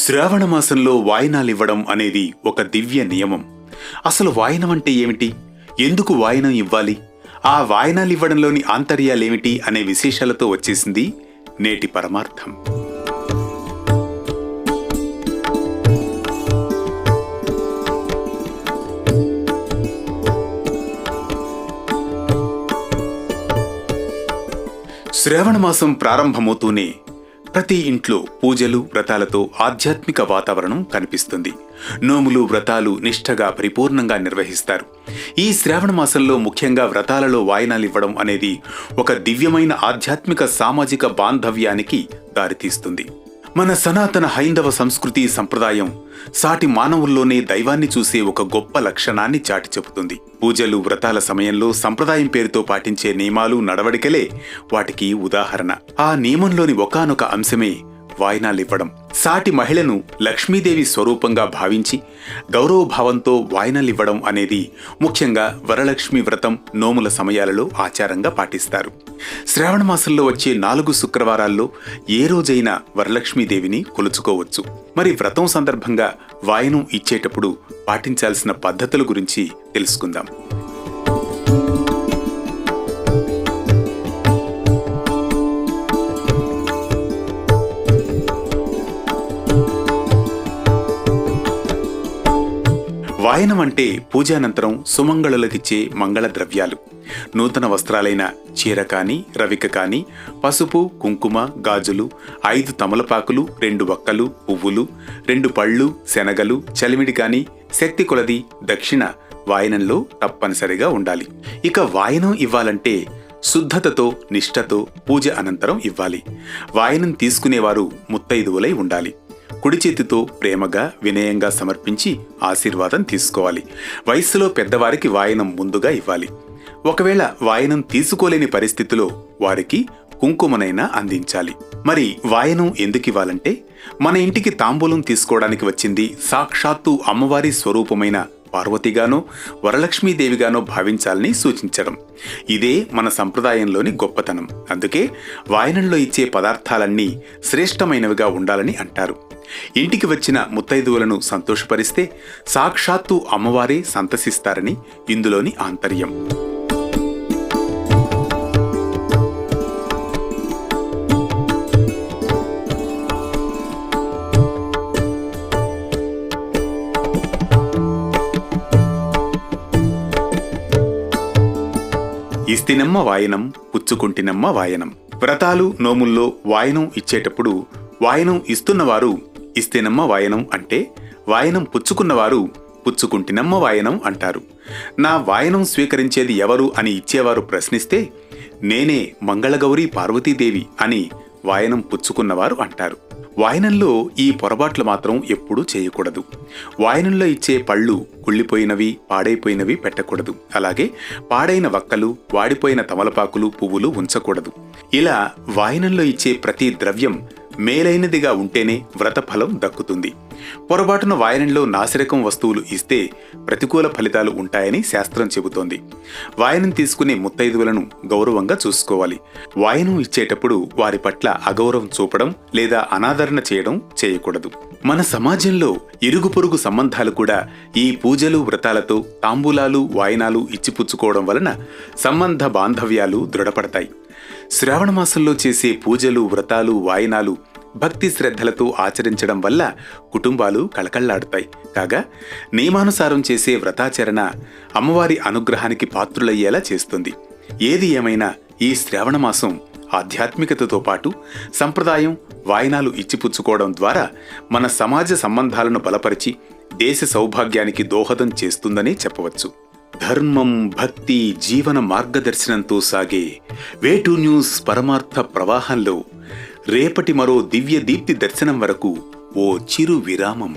శ్రావణ మాసంలో వాయినాలివ్వడం అనేది ఒక దివ్య నియమం. అసలు వాయినం అంటే ఏమిటి, ఎందుకు వాయినం ఇవ్వాలి, ఆ వాయినాలివ్వడంలోని ఆంతర్యాలేమిటి అనే విశేషాలతో వచ్చేసింది నేటి పరమార్థం. శ్రావణ మాసం ప్రారంభమవుతూనే ప్రతి ఇంట్లో పూజలు వ్రతాలతో ఆధ్యాత్మిక వాతావరణం కనిపిస్తుంది. నోములు వ్రతాలు నిష్ఠగా పరిపూర్ణంగా నిర్వహిస్తారు. ఈ శ్రావణ మాసంలో ముఖ్యంగా వ్రతాలలో వాయినాలివ్వడం అనేది ఒక దివ్యమైన ఆధ్యాత్మిక సామాజిక బాంధవ్యానికి దారితీస్తుంది. మన సనాతన హైందవ సంస్కృతి సంప్రదాయం సాటి మానవుల్లోనే దైవాన్ని చూసే ఒక గొప్ప లక్షణాన్ని చాటి చెబుతుంది. పూజలు వ్రతాల సమయంలో సంప్రదాయం పేరుతో పాటించే నియమాలు నడవడికలే వాటికి ఉదాహరణ. ఆ నియమంలోని ఒకానొక అంశమే వాయినాలివ్వడం. సాటి మహిళను లక్ష్మీదేవి స్వరూపంగా భావించి గౌరవభావంతో వాయినాలివ్వడం అనేది ముఖ్యంగా వరలక్ష్మి వ్రతం నోముల సమయాలలో ఆచారంగా పాటిస్తారు. శ్రావణ మాసంలో వచ్చే 4 శుక్రవారాల్లో ఏ రోజైనా వరలక్ష్మీదేవిని కొలుచుకోవచ్చు. మరి వ్రతం సందర్భంగా వాయినం ఇచ్చేటప్పుడు పాటించాల్సిన పద్ధతుల గురించి తెలుసుకుందాం. వాయనం అంటే పూజానంతరం సుమంగళులకిచ్చే మంగళ ద్రవ్యాలు. నూతన వస్త్రాలైన చీర కాని, రవిక కాని, పసుపు, కుంకుమ, గాజులు, 5 తమలపాకులు, 2 వక్కలు, పువ్వులు, 2 పళ్ళు, శనగలు, చలిమిడి కాని, శక్తి కొలది దక్షిణ వాయనంలో తప్పనిసరిగా ఉండాలి. ఇక వాయనం ఇవ్వాలంటే శుద్ధతతో నిష్ఠతో పూజ అనంతరం ఇవ్వాలి. వాయనం తీసుకునేవారు ముత్తైదువులై ఉండాలి. కుడి చేతితో ప్రేమగా వినయంగా సమర్పించి ఆశీర్వాదం తీసుకోవాలి. వయస్సులో పెద్దవారికి వాయనం ముందుగా ఇవ్వాలి. ఒకవేళ వాయనం తీసుకోలేని పరిస్థితిలో వారికి కుంకుమనైనా అందించాలి. మరి వాయనం ఎందుకివ్వాలంటే మన ఇంటికి తాంబూలం తీసుకోవడానికి వచ్చింది సాక్షాత్తు అమ్మవారి స్వరూపమైన పార్వతిగానో వరలక్ష్మీదేవిగానో భావించాలని సూచించడం. ఇదే మన సంప్రదాయంలోని గొప్పతనం. అందుకే వాయనంలో ఇచ్చే పదార్థాలన్నీ శ్రేష్టమైనవిగా ఉండాలని అంటారు. ఇంటికి వచ్చిన ముత్తైదువులను సంతోషపరిస్తే సాక్షాత్తు అమ్మవారే సంతసిస్తారని ఇందులోని ఆంతర్యం. ఇస్తినమ్మ వాయనం, పుచ్చుకుంటినమ్మ వాయనం. వ్రతాలు నోముల్లో వాయనం ఇచ్చేటప్పుడు వాయనం ఇస్తున్నవారు ఇస్తినమ్మ వాయనం అంటే, వాయనం పుచ్చుకున్నవారు పుచ్చుకుంటినమ్మ వాయనం అంటారు. నా వాయనం స్వీకరించేది ఎవరు అని ఇచ్చేవారు ప్రశ్నిస్తే నేనే మంగళగౌరీ పార్వతీదేవి అని వాయనం పుచ్చుకున్నవారు అంటారు. వాయనంలో ఈ పొరపాట్లు మాత్రం ఎప్పుడూ చేయకూడదు. వాయనంలో ఇచ్చే పళ్ళు కుళ్ళిపోయినవి, పాడైపోయినవి పెట్టకూడదు. అలాగే పాడైన వక్కలు, వాడిపోయిన తమలపాకులు, పువ్వులు ఉంచకూడదు. ఇలా వాయనంలో ఇచ్చే ప్రతి ద్రవ్యం మేలైనదిగా ఉంటేనే వ్రతఫలం దక్కుతుంది. పొరపాటున వాయనంలో నాసిరకం వస్తువులు ఇస్తే ప్రతికూల ఫలితాలు ఉంటాయని శాస్త్రం చెబుతోంది. వాయనం తీసుకునే ముత్తైదువులను గౌరవంగా చూసుకోవాలి. వాయనం ఇచ్చేటప్పుడు వారి పట్ల అగౌరవం చూపడం లేదా అనాదరణ చేయడం చేయకూడదు. మన సమాజంలో ఇరుగు పొరుగు సంబంధాలు కూడా ఈ పూజలు వ్రతాలతో తాంబూలాలు వాయనాలు ఇచ్చిపుచ్చుకోవడం వలన సంబంధ బాంధవ్యాలు దృఢపడతాయి. శ్రావణ మాసంలో చేసే పూజలు వ్రతాలు వాయనాలు భక్తి శ్రద్ధలతో ఆచరించడం వల్ల కుటుంబాలు కళకళ్లాడుతాయి. కాగా నియమానుసారం చేసే వ్రతాచరణ అమ్మవారి అనుగ్రహానికి పాత్రులయ్యేలా చేస్తుంది. ఏది ఏమైనా ఈ శ్రావణ మాసం ఆధ్యాత్మికతతో పాటు సంప్రదాయం వాయనాలు ఇచ్చిపుచ్చుకోవడం ద్వారా మన సమాజ సంబంధాలను బలపరిచి దేశ సౌభాగ్యానికి దోహదం చేస్తుందని చెప్పవచ్చు. ధర్మం భక్తి జీవన మార్గదర్శనంతో సాగే వేటు న్యూస్ పరమార్థ ప్రవాహంలో రేపటి మరో దివ్య దీప్తి దర్శనం వరకు ఓ చిరు విరామం.